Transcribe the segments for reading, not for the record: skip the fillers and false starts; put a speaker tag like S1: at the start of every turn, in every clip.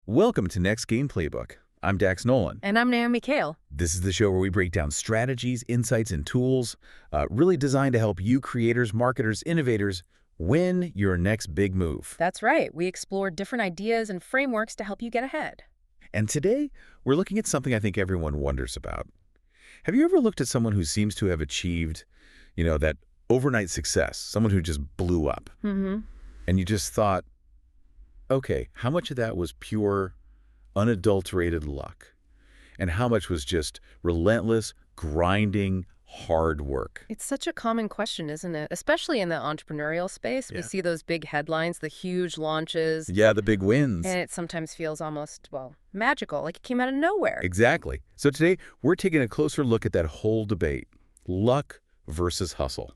S1: Welcome to Next Game Playbook. I'm Dax Nolan.
S2: And I'm Naomi Kael.
S1: This is the show where we break down strategies, insights, and tools really designed to help you creators, marketers, innovators win your next big move.
S2: That's right. We explore different ideas and frameworks to help you get ahead.
S1: And today, we're looking at something I think everyone wonders about. Have you ever looked at someone who seems to have achieved, that overnight success, someone who just blew up, and you just thought, okay, how much of that was pure, unadulterated luck? And how much was just relentless, grinding, hard work?
S2: It's such a common question, isn't it? Especially in the entrepreneurial space.
S1: Yeah.
S2: We see those big headlines, the huge launches.
S1: Yeah, the big wins.
S2: And it sometimes feels almost, magical, like it came out of nowhere.
S1: Exactly. So today, we're taking a closer look at that whole debate, luck versus hustle.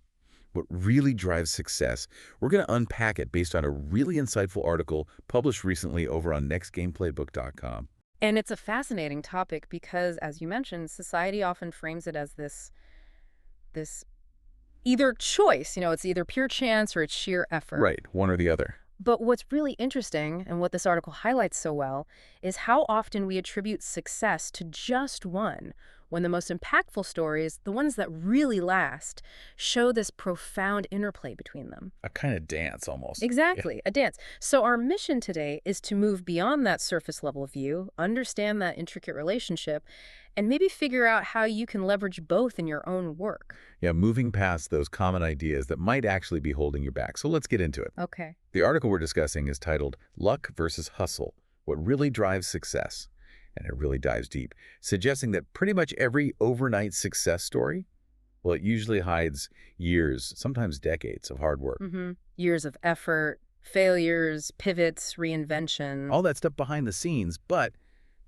S1: What really drives success? We're going to unpack it based on a really insightful article published recently over on nextgameplaybook.com.
S2: And it's a fascinating topic because, as you mentioned, society often frames it as this either choice, it's either pure chance or it's sheer effort.
S1: Right, one or the other.
S2: But what's really interesting, and what this article highlights so well, is how often we attribute success to just one, when the most impactful stories, the ones that really last, show this profound interplay between them.
S1: A kind of dance, almost.
S2: Exactly, a dance. So our mission today is to move beyond that surface-level view, understand that intricate relationship, and maybe figure out how you can leverage both in your own work.
S1: Yeah, moving past those common ideas that might actually be holding you back. So let's get into it.
S2: Okay.
S1: The article we're discussing is titled Luck versus Hustle, What Really Drives Success. And it really dives deep, suggesting that pretty much every overnight success story, it usually hides years, sometimes decades of hard work.
S2: Years of effort, failures, pivots, reinvention.
S1: All that stuff behind the scenes. But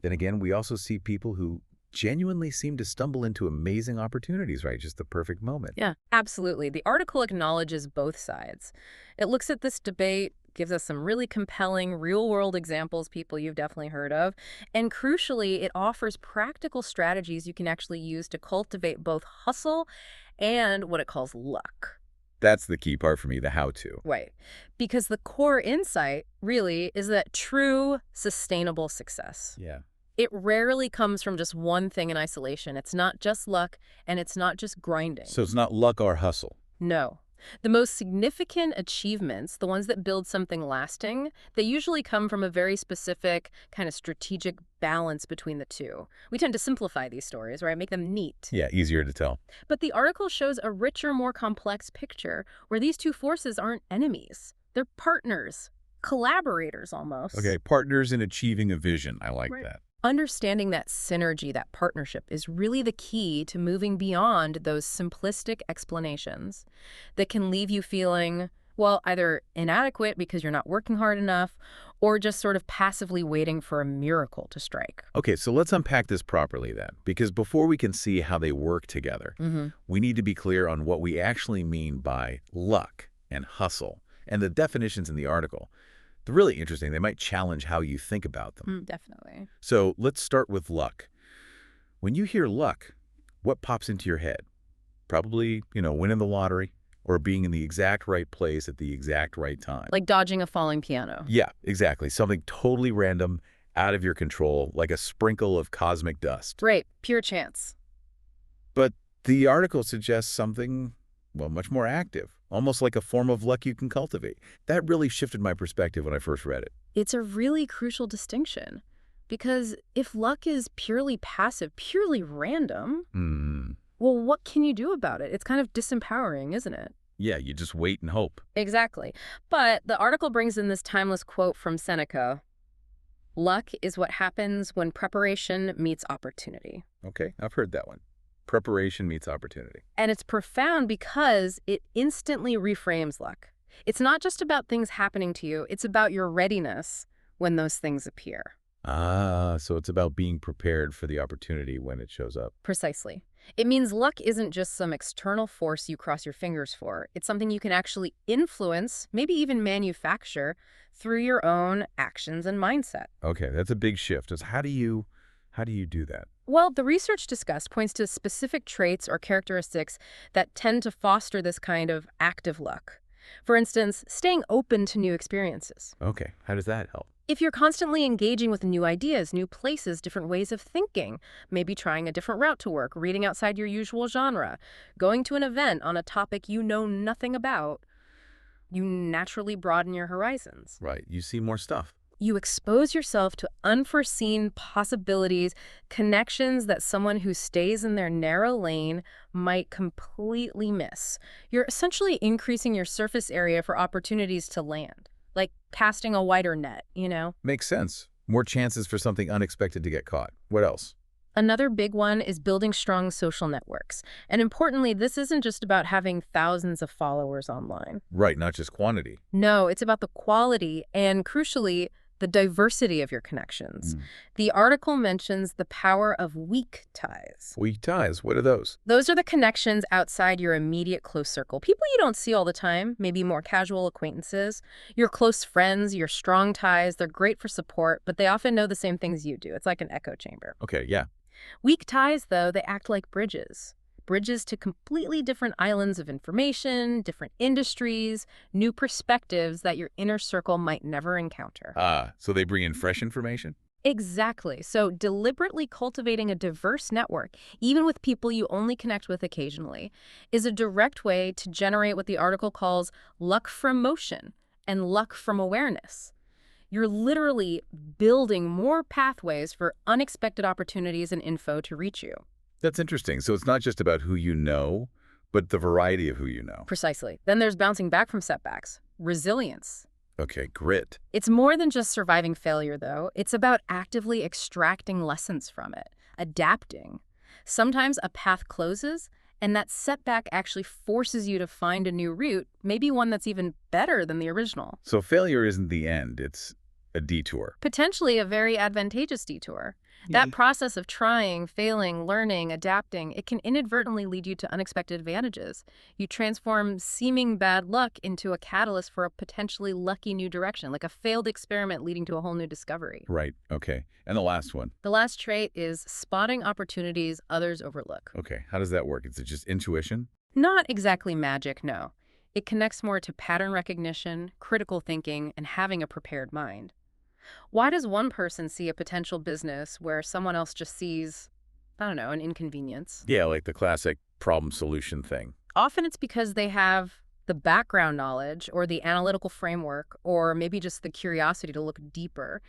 S1: then again, we also see people who genuinely seem to stumble into amazing opportunities, right? Just the perfect moment.
S2: Yeah, absolutely. The article acknowledges both sides. It looks at this debate, gives us some really compelling real-world examples, people you've definitely heard of. And crucially, it offers practical strategies you can actually use to cultivate both hustle and what it calls luck.
S1: That's the key part for me, the how-to.
S2: Right. Because the core insight, really, is that true, sustainable success.
S1: Yeah.
S2: It rarely comes from just one thing in isolation. It's not just luck, and it's not just grinding.
S1: So it's not luck or hustle.
S2: No. The most significant achievements, the ones that build something lasting, they usually come from a very specific kind of strategic balance between the two. We tend to simplify these stories, right? Make them neat.
S1: Yeah, easier to tell.
S2: But the article shows a richer, more complex picture where these two forces aren't enemies. They're partners, collaborators almost.
S1: Okay, partners in achieving a vision. I like that.
S2: Understanding that synergy, that partnership, is really the key to moving beyond those simplistic explanations that can leave you feeling, either inadequate because you're not working hard enough, or just sort of passively waiting for a miracle to strike.
S1: Okay, so let's unpack this properly then, because before we can see how they work together, we need to be clear on what we actually mean by luck and hustle, and the definitions in the article. They're really interesting. They might challenge how you think about them.
S2: Definitely.
S1: So let's start with luck. When you hear luck, what pops into your head? Probably, winning the lottery or being in the exact right place at the exact right time.
S2: Like dodging a falling piano.
S1: Yeah, exactly. Something totally random, out of your control, like a sprinkle of cosmic dust.
S2: Right. Pure chance.
S1: But the article suggests something, much more active. Almost like a form of luck you can cultivate. That really shifted my perspective when I first read it.
S2: It's a really crucial distinction. Because if luck is purely passive, purely random, what can you do about it? It's kind of disempowering, isn't it?
S1: Yeah, you just wait and hope.
S2: Exactly. But the article brings in this timeless quote from Seneca. Luck is what happens when preparation meets opportunity.
S1: Okay, I've heard that one. Preparation meets opportunity.
S2: And it's profound because it instantly reframes luck. It's not just about things happening to you. It's about your readiness when those things appear.
S1: So it's about being prepared for the opportunity when it shows up.
S2: Precisely. It means luck isn't just some external force you cross your fingers for. It's something you can actually influence, maybe even manufacture, through your own actions and mindset.
S1: Okay, that's a big shift. How do you do that?
S2: Well, the research discussed points to specific traits or characteristics that tend to foster this kind of active luck. For instance, staying open to new experiences.
S1: Okay, how does that help?
S2: If you're constantly engaging with new ideas, new places, different ways of thinking, maybe trying a different route to work, reading outside your usual genre, going to an event on a topic you know nothing about, you naturally broaden your horizons.
S1: Right. You see more stuff.
S2: You expose yourself to unforeseen possibilities, connections that someone who stays in their narrow lane might completely miss. You're essentially increasing your surface area for opportunities to land, like casting a wider net, you know?
S1: Makes sense. More chances for something unexpected to get caught. What else?
S2: Another big one is building strong social networks. And importantly, this isn't just about having thousands of followers online.
S1: Right, not just quantity.
S2: No, it's about the quality and, crucially, the diversity of your connections.
S1: Mm.
S2: The article mentions the power of weak ties.
S1: Weak ties, what are those?
S2: Those are the connections outside your immediate close circle. People you don't see all the time, maybe more casual acquaintances. Your close friends, your strong ties, they're great for support, but they often know the same things you do. It's like an echo chamber.
S1: Okay, yeah.
S2: Weak ties, though, they act like bridges. Bridges to completely different islands of information, different industries, new perspectives that your inner circle might never encounter.
S1: So they bring in fresh information?
S2: Exactly. So deliberately cultivating a diverse network, even with people you only connect with occasionally, is a direct way to generate what the article calls luck from motion and luck from awareness. You're literally building more pathways for unexpected opportunities and info to reach you.
S1: That's interesting. So it's not just about who you know, but the variety of who you know.
S2: Precisely. Then there's bouncing back from setbacks, resilience.
S1: Okay, grit.
S2: It's more than just surviving failure, though. It's about actively extracting lessons from it, adapting. Sometimes a path closes, and that setback actually forces you to find a new route, maybe one that's even better than the original.
S1: So failure isn't the end, it's a detour.
S2: Potentially a very advantageous detour. That process of trying, failing, learning, adapting, it can inadvertently lead you to unexpected advantages. You transform seeming bad luck into a catalyst for a potentially lucky new direction, like a failed experiment leading to a whole new discovery.
S1: Right, okay. And the last one.
S2: The last trait is spotting opportunities others overlook.
S1: Okay, how does that work? Is it just intuition?
S2: Not exactly magic, no. It connects more to pattern recognition, critical thinking, and having a prepared mind. Why does one person see a potential business where someone else just sees, I don't know, an inconvenience?
S1: Yeah, like the classic problem solution thing.
S2: Often it's because they have the background knowledge or the analytical framework or maybe just the curiosity to look deeper.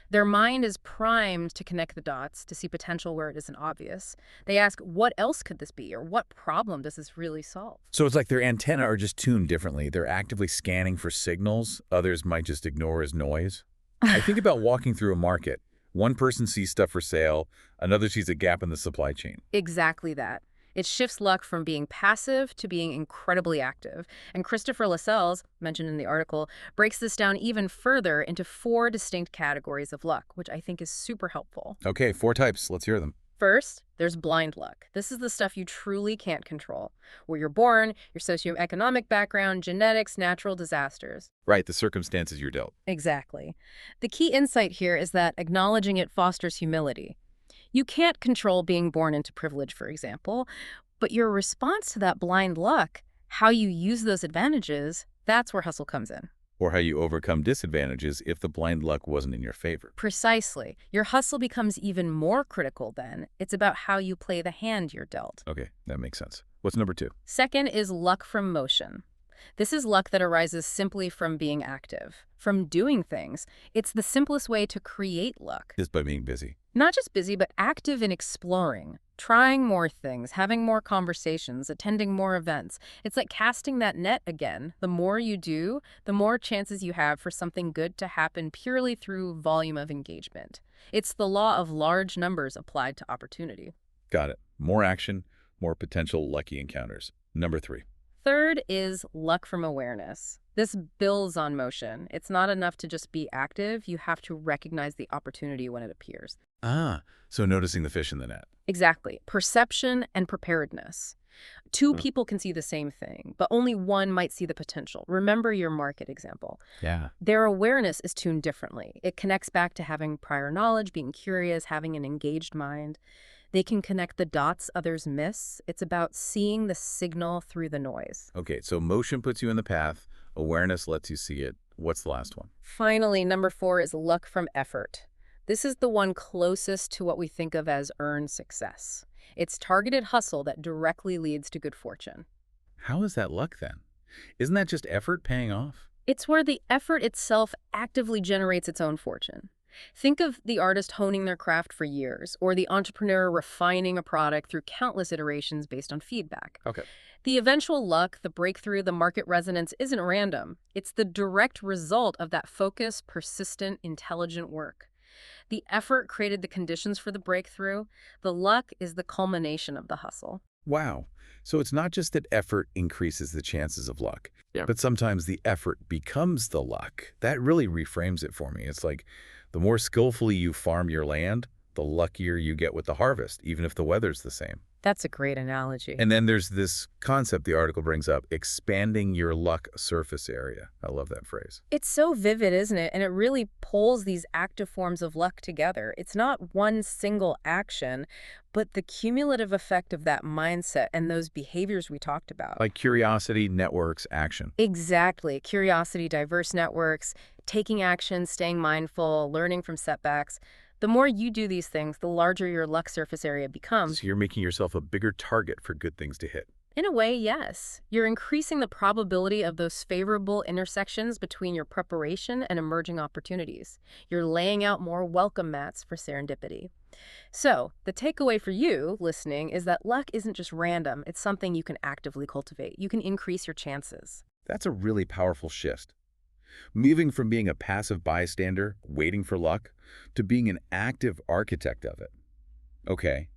S2: Their mind is primed to connect the dots, to see potential where it isn't obvious. They ask, what else could this be? Or what problem does this really solve?
S1: So it's like their antennae are just tuned differently. They're actively scanning for signals. Others might just ignore as noise. I think about walking through a market. One person sees stuff for sale, another sees a gap in the supply chain.
S2: Exactly that. It shifts luck from being passive to being incredibly active. And Christopher Lascelles, mentioned in the article, breaks this down even further into 4 distinct categories of luck, which I think is super helpful.
S1: Okay, 4 types. Let's hear them.
S2: First, there's blind luck. This is the stuff you truly can't control. Where you're born, your socioeconomic background, genetics, natural disasters.
S1: Right, the circumstances you're dealt.
S2: Exactly. The key insight here is that acknowledging it fosters humility. You can't control being born into privilege, for example, but your response to that blind luck, how you use those advantages, that's where hustle comes in.
S1: Or how you overcome disadvantages if the blind luck wasn't in your favor.
S2: Precisely. Your hustle becomes even more critical then. It's about how you play the hand you're dealt.
S1: Okay, that makes sense. What's number 2?
S2: Second is luck from motion. This is luck that arises simply from being active, from doing things. It's the simplest way to create luck.
S1: Just by being busy.
S2: Not just busy, but active in exploring, trying more things, having more conversations, attending more events. It's like casting that net again. The more you do, the more chances you have for something good to happen purely through volume of engagement. It's the law of large numbers applied to opportunity.
S1: Got it. More action, more potential lucky encounters. Number 3.
S2: Third is luck from awareness. This builds on motion. It's not enough to just be active. You have to recognize the opportunity when it appears.
S1: So noticing the fish in the net.
S2: Exactly. Perception and preparedness. 2 people can see the same thing, but only one might see the potential. Remember your market example.
S1: Yeah.
S2: Their awareness is tuned differently. It connects back to having prior knowledge, being curious, having an engaged mind. They can connect the dots others miss. It's about seeing the signal through the noise.
S1: Okay, so motion puts you in the path. Awareness lets you see it. What's the last one?
S2: Finally, number 4 is luck from effort. This is the one closest to what we think of as earned success. It's targeted hustle that directly leads to good fortune.
S1: How is that luck then? Isn't that just effort paying off?
S2: It's where the effort itself actively generates its own fortune. Think of the artist honing their craft for years, or the entrepreneur refining a product through countless iterations based on feedback.
S1: Okay.
S2: The eventual luck, the breakthrough, the market resonance isn't random. It's the direct result of that focused, persistent, intelligent work. The effort created the conditions for the breakthrough. The luck is the culmination of the hustle.
S1: Wow. So it's not just that effort increases the chances of luck,
S3: Yeah.
S1: but sometimes the effort becomes the luck. That really reframes it for me. It's like the more skillfully you farm your land, the luckier you get with the harvest, even if the weather's the same.
S2: That's a great analogy.
S1: And then there's this concept the article brings up, expanding your luck surface area. I love that phrase.
S2: It's so vivid, isn't it? And it really pulls these active forms of luck together. It's not one single action, but the cumulative effect of that mindset and those behaviors we talked about.
S1: Like curiosity, networks, action.
S2: Exactly. Curiosity, diverse networks, taking action, staying mindful, learning from setbacks. The more you do these things, the larger your luck surface area becomes.
S1: So you're making yourself a bigger target for good things to hit.
S2: In a way, yes. You're increasing the probability of those favorable intersections between your preparation and emerging opportunities. You're laying out more welcome mats for serendipity. So, the takeaway for you listening is that luck isn't just random. It's something you can actively cultivate. You can increase your chances.
S1: That's a really powerful shift. Moving from being a passive bystander, waiting for luck, to being an active architect of it. Okay,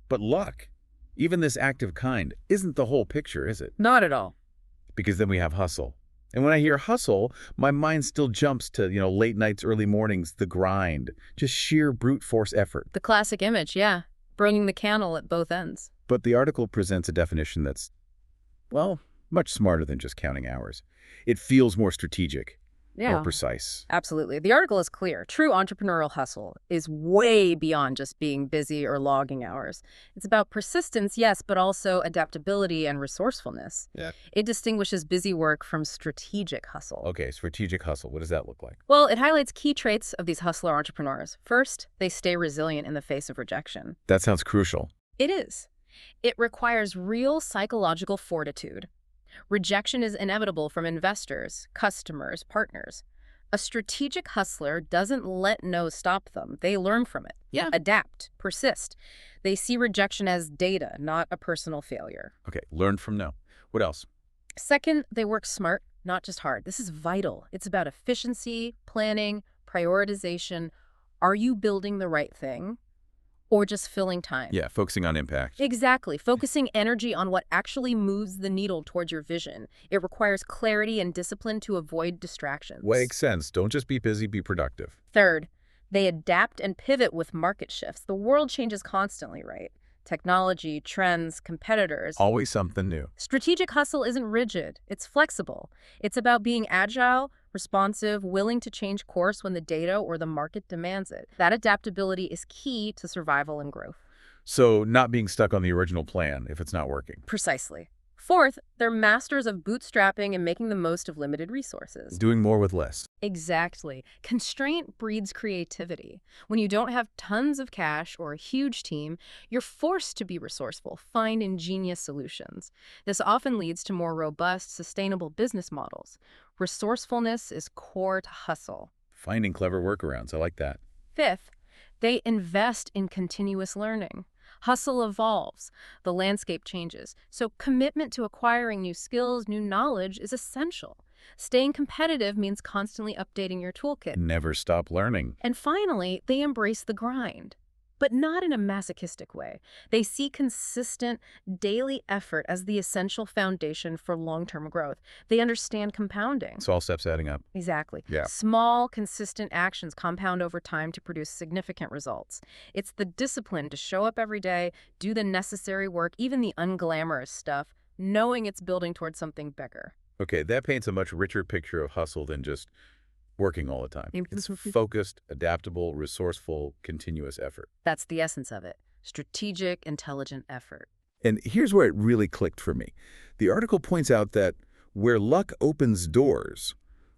S1: but luck, even this active kind, isn't the whole picture, is it?
S2: Not at all.
S1: Because then we have hustle. And when I hear hustle, my mind still jumps to, late nights, early mornings, the grind, just sheer brute force effort.
S2: The classic image, yeah. Burning the candle at both ends.
S1: But the article presents a definition that's, well, much smarter than just counting hours. It feels more strategic, more precise.
S2: Absolutely. The article is clear. True entrepreneurial hustle is way beyond just being busy or logging hours. It's about persistence, yes, but also adaptability and resourcefulness.
S1: Yeah.
S2: It distinguishes busy work from strategic hustle.
S1: Okay, strategic hustle. What does that look like?
S2: Well, it highlights key traits of these hustler entrepreneurs. First, they stay resilient in the face of rejection.
S1: That sounds crucial.
S2: It is. It requires real psychological fortitude. Rejection is inevitable from investors, customers, partners. A strategic hustler doesn't let no stop them. They learn from it.
S3: Yeah.
S2: Adapt, persist. They see rejection as data, not a personal failure.
S1: Okay, learn from no. What else?
S2: Second, they work smart, not just hard. This is vital. It's about efficiency, planning, prioritization. Are you building the right thing? Or just filling time?
S1: Yeah, focusing on impact.
S2: Exactly. Focusing energy on what actually moves the needle towards your vision. It requires clarity and discipline to avoid distractions.
S1: Makes sense. Don't just be busy, be productive.
S2: Third, they adapt and pivot with market shifts. The world changes constantly, right? Technology, trends, competitors.
S1: Always something new.
S2: Strategic hustle isn't rigid. It's flexible. It's about being agile, responsive, willing to change course when the data or the market demands it. That adaptability is key to survival and growth.
S1: So not being stuck on the original plan if it's not working.
S2: Precisely. Fourth, they're masters of bootstrapping and making the most of limited resources.
S1: Doing more with less.
S2: Exactly. Constraint breeds creativity. When you don't have tons of cash or a huge team, you're forced to be resourceful, find ingenious solutions. This often leads to more robust, sustainable business models. Resourcefulness is core to hustle.
S1: Finding clever workarounds. I like that.
S2: Fifth, they invest in continuous learning. Hustle evolves. The landscape changes. So commitment to acquiring new skills, new knowledge is essential. Staying competitive means constantly updating your toolkit.
S1: Never stop learning.
S2: And finally, they embrace the grind, but not in a masochistic way. They see consistent, daily effort as the essential foundation for long-term growth. They understand compounding.
S1: Small steps adding up.
S2: Exactly.
S1: Yeah.
S2: Small, consistent actions compound over time to produce significant results. It's the discipline to show up every day, do the necessary work, even the unglamorous stuff, knowing it's building towards something bigger.
S1: Okay, that paints a much richer picture of hustle than just working all the time. It's focused, adaptable, resourceful, continuous effort.
S2: That's the essence of it. Strategic, intelligent effort.
S1: And here's where it really clicked for me. The article points out that where luck opens doors,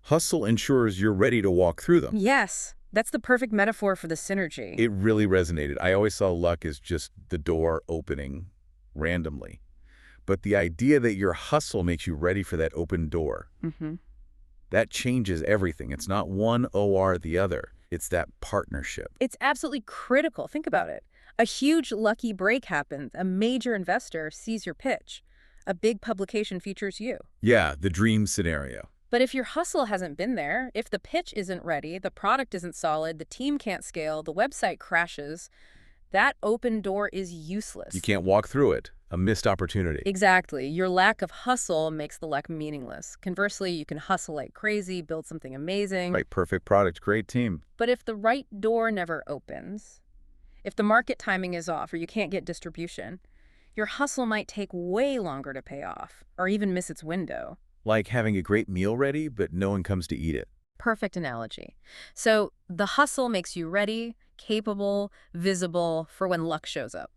S1: Hustle ensures you're ready to walk through them.
S2: Yes, that's the perfect metaphor for the synergy.
S1: It really resonated. I always saw luck as just the door opening randomly. But the idea that your hustle makes you ready for that open door, that changes everything. It's not one or the other. It's that partnership.
S2: It's absolutely critical. Think about it. A huge lucky break happens. A major investor sees your pitch. A big publication features you.
S1: Yeah, the dream scenario.
S2: But if your hustle hasn't been there, if the pitch isn't ready, the product isn't solid, the team can't scale, the website crashes, that open door is useless.
S1: You can't walk through it. A missed opportunity.
S2: Exactly. Your lack of hustle makes the luck meaningless. Conversely, you can hustle like crazy, build something amazing.
S1: Right, perfect product, great team.
S2: But if the right door never opens, if the market timing is off or you can't get distribution, your hustle might take way longer to pay off or even miss its window.
S1: Like having a great meal ready, but no one comes to eat it.
S2: Perfect analogy. So the hustle makes you ready, capable, visible for when luck shows up.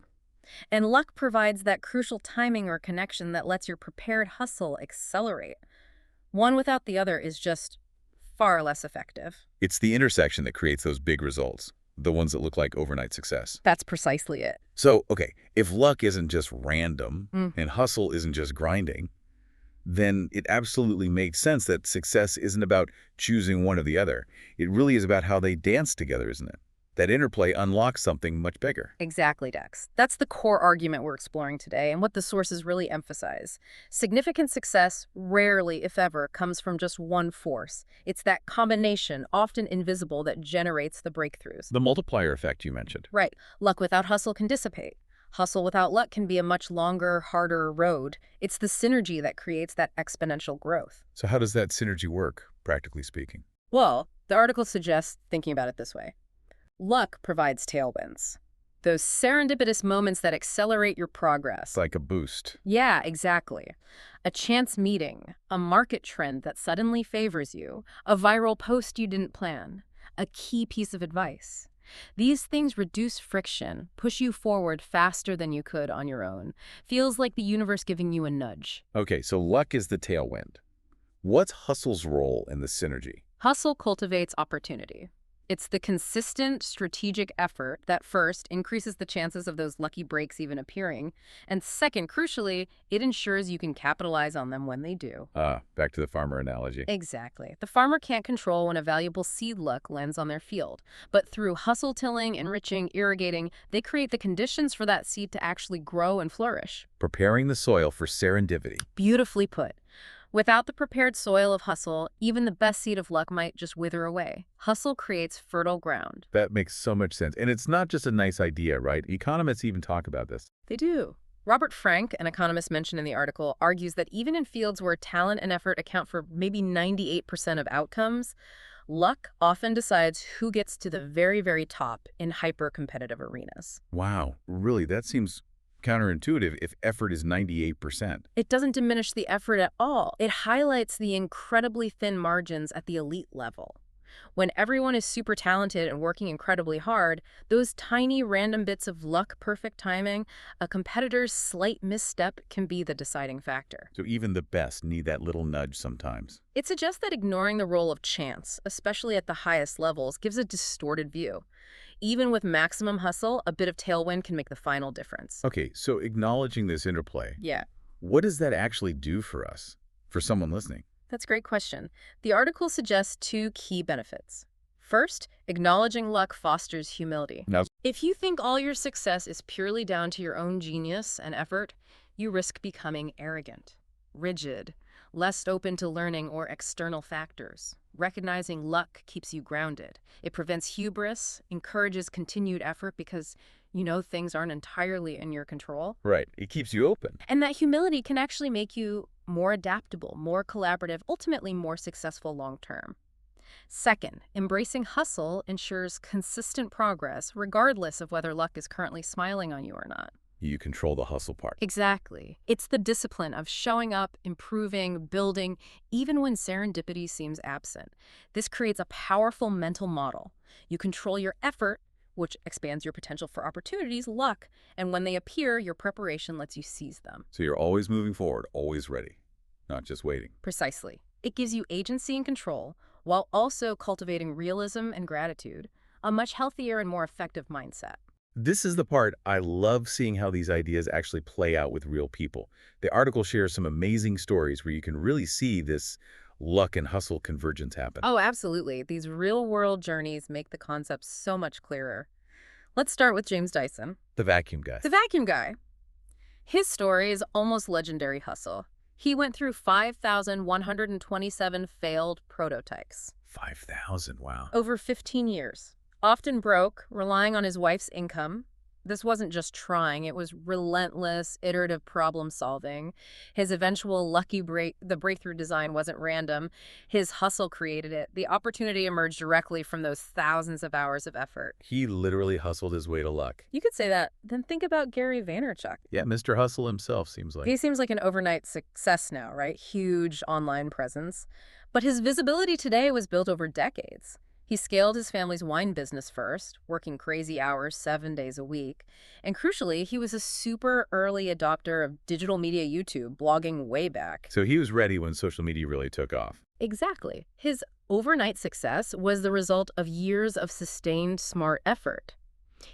S2: And luck provides that crucial timing or connection that lets your prepared hustle accelerate. One without the other is just far less effective.
S1: It's the intersection that creates those big results, the ones that look like overnight success.
S2: That's precisely it.
S1: So, okay, if luck isn't just random and hustle isn't just grinding, then it absolutely makes sense that success isn't about choosing one or the other. It really is about how they dance together, isn't it? That interplay unlocks something much bigger.
S2: Exactly, Dex. That's the core argument we're exploring today and what the sources really emphasize. Significant success rarely, if ever, comes from just one force. It's that combination, often invisible, that generates the breakthroughs.
S1: The multiplier effect you mentioned.
S2: Right. Luck without hustle can dissipate. Hustle without luck can be a much longer, harder road. It's the synergy that creates that exponential growth.
S1: So how does that synergy work, practically speaking?
S2: Well, the article suggests thinking about it this way. Luck provides tailwinds. Those serendipitous moments that accelerate your progress.
S1: It's like a boost.
S2: Yeah, exactly. A chance meeting, a market trend that suddenly favors you, a viral post you didn't plan, a key piece of advice. These things reduce friction, push you forward faster than you could on your own. Feels like the universe giving you a nudge.
S1: Okay, so luck is the tailwind. What's hustle's role in the synergy?
S2: Hustle cultivates opportunity. It's the consistent, strategic effort that first increases the chances of those lucky breaks even appearing, and second, crucially, it ensures you can capitalize on them when they do.
S1: Back to the farmer analogy.
S2: Exactly. The farmer can't control when a valuable seed luck lands on their field, but through hustle tilling, enriching, irrigating, they create the conditions for that seed to actually grow and flourish.
S1: Preparing the soil for serendipity.
S2: Beautifully put. Without the prepared soil of hustle, even the best seed of luck might just wither away. Hustle creates fertile ground.
S1: That makes so much sense. And it's not just a nice idea, right? Economists even talk about this.
S2: They do. Robert Frank, an economist mentioned in the article, argues that even in fields where talent and effort account for maybe 98% of outcomes, luck often decides who gets to the very, very top in hyper-competitive arenas.
S1: Wow, really, that seems counterintuitive if effort is 98%.
S2: It doesn't diminish the effort at all. It highlights the incredibly thin margins at the elite level. When everyone is super talented and working incredibly hard, those tiny random bits of luck, perfect timing, a competitor's slight misstep can be the deciding factor.
S1: So even the best need that little nudge sometimes.
S2: It suggests that ignoring the role of chance, especially at the highest levels, gives a distorted view. Even with maximum hustle, a bit of tailwind can make the final difference.
S1: Okay, so acknowledging this interplay,
S2: Yeah.
S1: what does that actually do for us, for someone listening?
S2: That's a great question. The article suggests two key benefits. First, acknowledging luck fosters humility.
S1: Now,
S2: If you think all your success is purely down to your own genius and effort, you risk becoming arrogant, rigid, less open to learning or external factors. Recognizing luck keeps you grounded. It prevents hubris, encourages continued effort because you know things aren't entirely in your control.
S1: right, it keeps you open.
S2: And that humility can actually make you more adaptable, more collaborative, ultimately more successful long-term. Second, embracing hustle ensures consistent progress, regardless of whether luck is currently smiling on you or not.
S1: You control the hustle part.
S2: Exactly. It's the discipline of showing up, improving, building, even when serendipity seems absent. This creates a powerful mental model. You control your effort, which expands your potential for opportunities, luck, and when they appear, your preparation lets you seize them.
S1: So you're always moving forward, always ready, not just waiting.
S2: Precisely. It gives you agency and control, while also cultivating realism and gratitude, a much healthier and more effective mindset.
S1: This is the part I love seeing how these ideas actually play out with real people. The article shares some amazing stories where you can really see this luck and hustle convergence happen.
S2: Oh, absolutely. These real-world journeys make the concept so much clearer. Let's start with James Dyson,
S1: The vacuum guy.
S2: the vacuum guy. His story is almost legendary hustle. He went through 5,127 failed prototypes
S1: 5,000, wow.
S2: over 15 years, often broke, relying on his wife's income. This wasn't just trying, it was relentless, iterative problem solving. His eventual the breakthrough design wasn't random. His hustle created it. The opportunity emerged directly from those thousands of hours of effort.
S1: He literally hustled his way to luck.
S2: You could say that. Then think about Gary Vaynerchuk.
S1: Yeah, Mr. Hustle himself seems like.
S2: He seems like an overnight success now, right? Huge online presence. But his visibility today was built over decades. He scaled his family's wine business first, working crazy hours 7 days a week. And crucially, he was a super early adopter of digital media YouTube, blogging way back.
S1: So he was ready when social media really took off.
S2: Exactly. His overnight success was the result of years of sustained smart effort.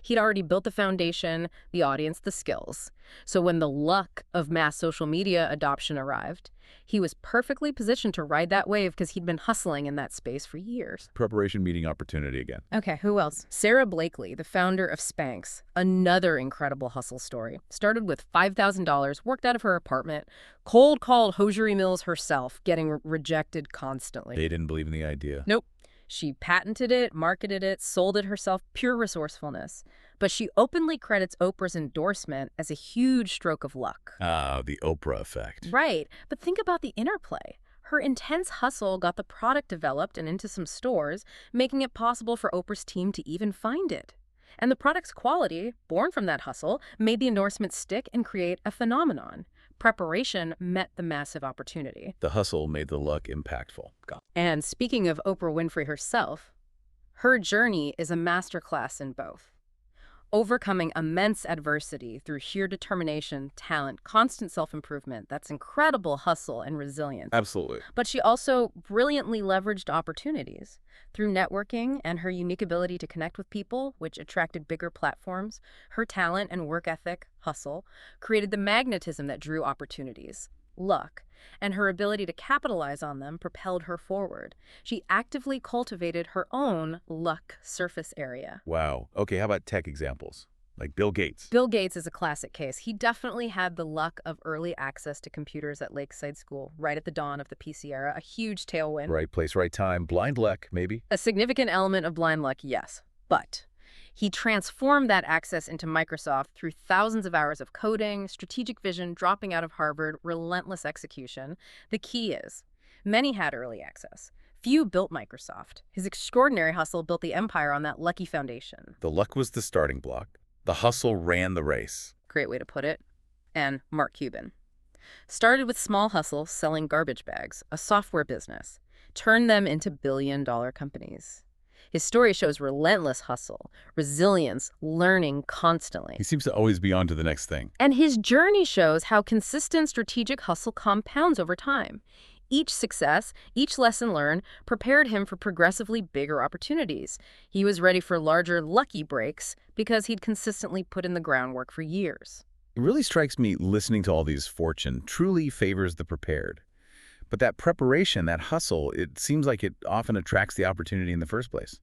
S2: He'd already built the foundation, the audience, the skills. So when the luck of mass social media adoption arrived, he was perfectly positioned to ride that wave because he'd been hustling in that space for years.
S1: Preparation meeting opportunity again.
S2: Okay, who else? Sara Blakely, the founder of Spanx, another incredible hustle story. Started with $5,000, worked out of her apartment, cold called hosiery mills herself, getting rejected constantly.
S1: They didn't believe in the idea.
S2: Nope. She patented it, marketed it, sold it herself, pure resourcefulness. But she openly credits Oprah's endorsement as a huge stroke of luck.
S1: Ah, the Oprah effect.
S2: Right. But think about the interplay. Her intense hustle got the product developed and into some stores, making it possible for Oprah's team to even find it. And the product's quality, born from that hustle, made the endorsement stick and create a phenomenon. Preparation met the massive opportunity.
S1: The hustle made the luck impactful.
S2: And speaking of Oprah Winfrey herself, her journey is a masterclass in both. Overcoming immense adversity through sheer determination, talent, constant self-improvement, that's incredible hustle and resilience.
S1: Absolutely.
S2: But she also brilliantly leveraged opportunities. Through networking and her unique ability to connect with people, which attracted bigger platforms, her talent and work ethic, hustle, created the magnetism that drew opportunities. Luck, and her ability to capitalize on them propelled her forward. She actively cultivated her own luck surface area.
S1: Wow. Okay, how about tech examples? Like Bill Gates.
S2: Bill Gates is a classic case. He definitely had the luck of early access to computers at Lakeside School, right at the dawn of the PC era, a huge tailwind.
S1: Right place, right time. Blind luck, maybe?
S2: A significant element of blind luck, yes. But he transformed that access into Microsoft through thousands of hours of coding, strategic vision, dropping out of Harvard, relentless execution. The key is, many had early access. Few built Microsoft. His extraordinary hustle built the empire on that lucky foundation.
S1: The luck was the starting block. The hustle ran the race.
S2: Great way to put it. And Mark Cuban started with small hustles selling garbage bags, a software business, turned them into billion-dollar companies. His story shows relentless hustle, resilience, learning constantly.
S1: He seems to always be on to the next thing.
S2: And his journey shows how consistent strategic hustle compounds over time. Each success, each lesson learned, prepared him for progressively bigger opportunities. He was ready for larger, lucky breaks because he'd consistently put in the groundwork for years.
S1: It really strikes me listening to all these fortune truly favors the prepared. But that preparation, that hustle, it seems like it often attracts the opportunity in the first place.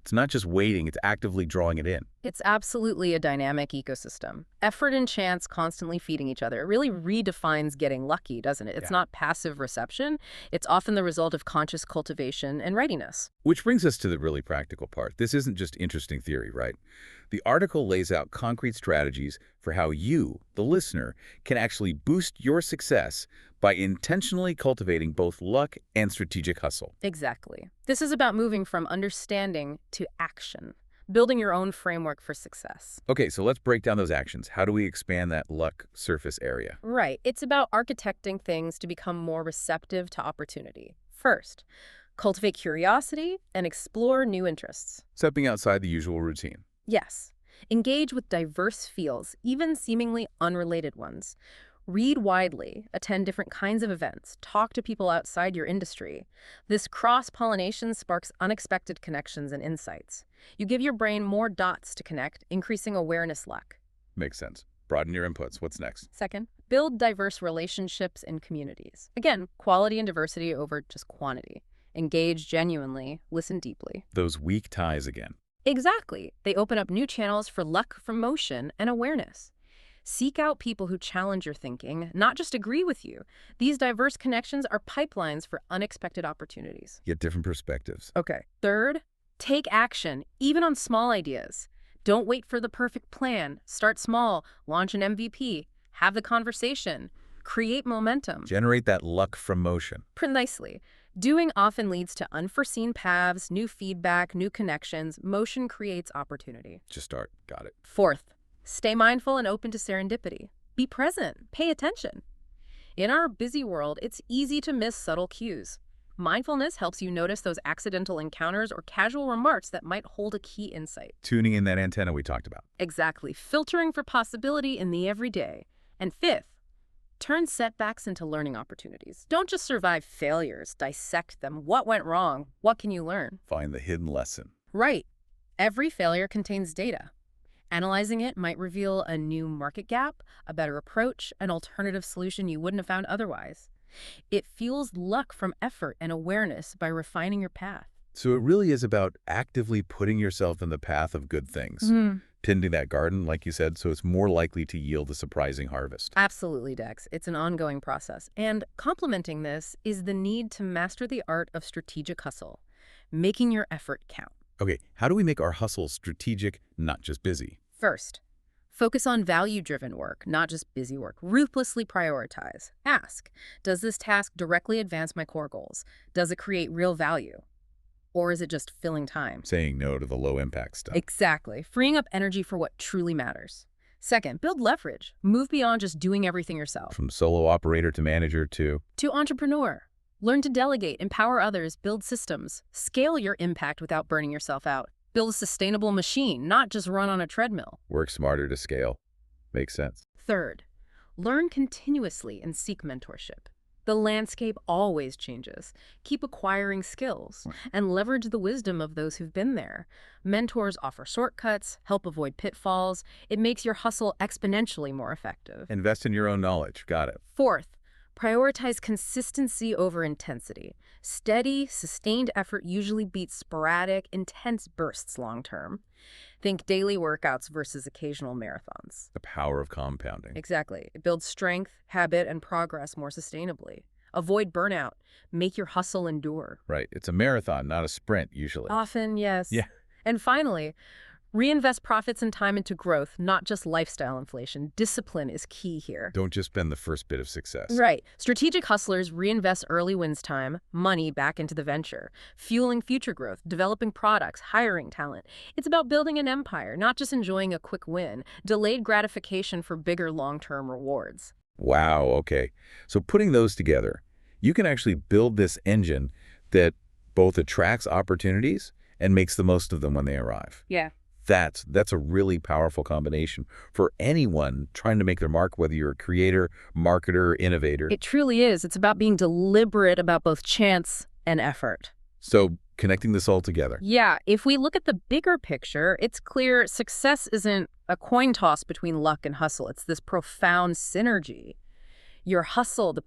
S1: It's not just waiting, it's actively drawing it in.
S2: It's absolutely a dynamic ecosystem. Effort and chance constantly feeding each other. It really redefines getting lucky, doesn't it? It's not passive reception. It's often the result of conscious cultivation and readiness.
S1: Which brings us to the really practical part. This isn't just interesting theory, right? The article lays out concrete strategies for how you, the listener, can actually boost your success by intentionally cultivating both luck and strategic hustle.
S2: Exactly. This is about moving from understanding to action, building your own framework for success.
S1: Okay, so let's break down those actions. How do we expand that luck surface area?
S2: Right. It's about architecting things to become more receptive to opportunity. First, cultivate curiosity and explore new interests.
S1: Stepping outside the usual routine.
S2: Yes. Engage with diverse fields, even seemingly unrelated ones. Read widely, attend different kinds of events, talk to people outside your industry. This cross-pollination sparks unexpected connections and insights. You give your brain more dots to connect, increasing awareness luck.
S1: Makes sense. Broaden your inputs. What's next?
S2: Second, build diverse relationships and communities. Again, quality and diversity over just quantity. Engage genuinely, listen deeply.
S1: Those weak ties again.
S2: Exactly. They open up new channels for luck from motion and awareness. Seek out people who challenge your thinking, not just agree with you. These diverse connections are pipelines for unexpected opportunities.
S1: Get different perspectives.
S2: Okay. Third, take action, even on small ideas. Don't wait for the perfect plan. Start small, launch an MVP, have the conversation, create momentum.
S1: Generate that luck from motion.
S2: Precisely. Doing often leads to unforeseen paths, new feedback, new connections. Motion creates opportunity.
S1: Just start. Got it.
S2: Fourth, stay mindful and open to serendipity. Be present. Pay attention. In our busy world, it's easy to miss subtle cues. Mindfulness helps you notice those accidental encounters or casual remarks that might hold a key insight.
S1: Tuning in that antenna we talked about.
S2: Exactly. Filtering for possibility in the everyday. And fifth, turn setbacks into learning opportunities. Don't just survive failures. Dissect them. What went wrong? What can you learn?
S1: Find the hidden lesson.
S2: Right. Every failure contains data. Analyzing it might reveal a new market gap, a better approach, an alternative solution you wouldn't have found otherwise. It fuels luck from effort and awareness by refining your path.
S1: So it really is about actively putting yourself in the path of good things. Tending that garden, like you said, so it's more likely to yield a surprising harvest.
S2: Absolutely, Dex. It's an ongoing process. And complementing this is the need to master the art of strategic hustle, making your effort count.
S1: Okay, how do we make our hustle strategic, not just busy?
S2: First, focus on value-driven work, not just busy work. Ruthlessly prioritize. Ask, does this task directly advance my core goals? Does it create real value? Or is it just filling time?
S1: Saying no to the low-impact stuff.
S2: Exactly. Freeing up energy for what truly matters. Second, build leverage. Move beyond just doing everything yourself.
S1: From solo operator to manager to
S2: entrepreneur. Learn to delegate, empower others, build systems. Scale your impact without burning yourself out. Build a sustainable machine, not just run on a treadmill.
S1: work smarter to scale. Makes sense.
S2: Third, learn continuously and seek mentorship. The landscape always changes. Keep acquiring skills and leverage the wisdom of those who've been there. Mentors offer shortcuts, help avoid pitfalls. It makes your hustle exponentially more effective.
S1: Invest in your own knowledge. Got it.
S2: Fourth, prioritize consistency over intensity. Steady, sustained effort usually beats sporadic, intense bursts long-term. Think daily workouts versus occasional marathons.
S1: The power of compounding.
S2: Exactly. It builds strength, habit, and progress more sustainably. Avoid burnout. Make your hustle endure.
S1: Right. It's a marathon, not a sprint, usually.
S2: Often, yes.
S1: Yeah.
S2: And finally, reinvest profits and time into growth, not just lifestyle inflation. Discipline is key here.
S1: Don't just spend the first bit of success.
S2: Right. Strategic hustlers reinvest early wins time, money back into the venture, fueling future growth, developing products, hiring talent. It's about building an empire, not just enjoying a quick win. Delayed gratification for bigger long-term rewards.
S1: Wow, okay. So putting those together, you can actually build this engine that both attracts opportunities and makes the most of them when they arrive.
S2: Yeah.
S1: That's a really powerful combination for anyone trying to make their mark, whether you're a creator, marketer, innovator.
S2: It truly is. It's about being deliberate about both chance and effort.
S1: So connecting this all together.
S2: Yeah, if we look at the bigger picture, it's clear success isn't a coin toss between luck and hustle. It's this profound synergy. Your hustle, the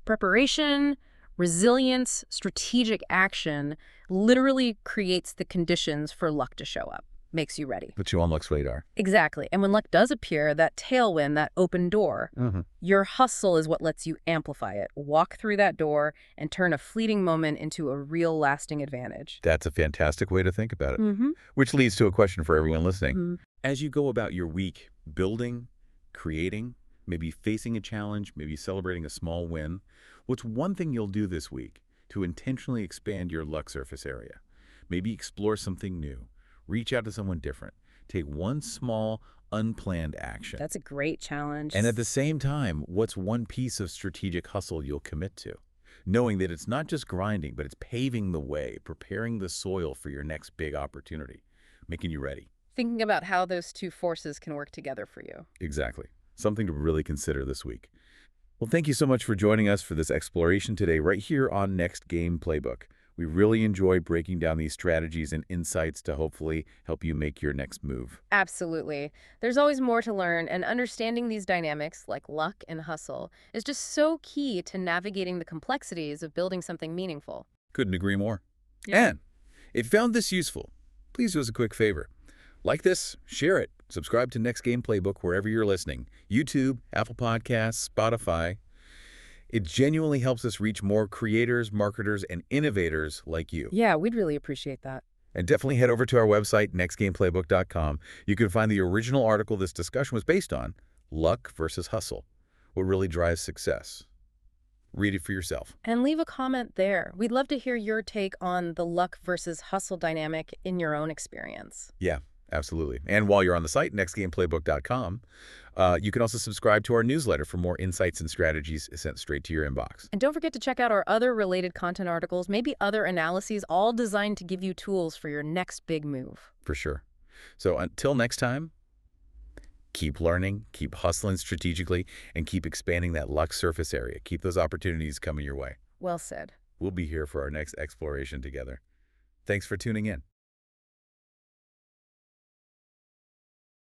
S2: preparation, resilience, strategic action literally creates the conditions for luck to show up. Makes you ready.
S1: Put you on luck's radar.
S2: Exactly. And when luck does appear, that tailwind, that open door, your hustle is what lets you amplify it, walk through that door, and turn a fleeting moment into a real lasting advantage.
S1: That's a fantastic way to think about it. Which leads to a question for everyone listening. As you go about your week building, creating, maybe facing a challenge, maybe celebrating a small win, what's one thing you'll do this week to intentionally expand your luck surface area? Maybe explore something new. Reach out to someone different. Take one small, unplanned action.
S2: That's a great challenge.
S1: And at the same time, what's one piece of strategic hustle you'll commit to? Knowing that it's not just grinding, but it's paving the way, preparing the soil for your next big opportunity, making you ready.
S2: Thinking about how those two forces can work together for you.
S1: Exactly. Something to really consider this week. Well, thank you so much for joining us for this exploration today right here on Next Game Playbook. We really enjoy breaking down these strategies and insights to hopefully help you make your next move.
S2: Absolutely. There's always more to learn, and understanding these dynamics, like luck and hustle, is just so key to navigating the complexities of building something meaningful.
S1: Couldn't agree more.
S2: Yeah.
S1: And if you found this useful, please do us a quick favor. Like this, share it, subscribe to Next Game Playbook wherever you're listening. YouTube, Apple Podcasts, Spotify. It genuinely helps us reach more creators, marketers, and innovators like you.
S2: Yeah, we'd really appreciate that.
S1: And definitely head over to our website, nextgameplaybook.com. You can find the original article this discussion was based on, Luck versus Hustle, what really drives success. Read it for yourself.
S2: And leave a comment there. We'd love to hear your take on the luck versus hustle dynamic in your own experience.
S1: Yeah, absolutely. And while you're on the site, nextgameplaybook.com, you can also subscribe to our newsletter for more insights and strategies sent straight to your inbox.
S2: And don't forget to check out our other related content articles, maybe other analyses, all designed to give you tools for your next big move.
S1: For sure. So until next time, keep learning, keep hustling strategically, and keep expanding that luck surface area. Keep those opportunities coming your way.
S2: Well said.
S1: We'll be here for our next exploration together. Thanks for tuning in.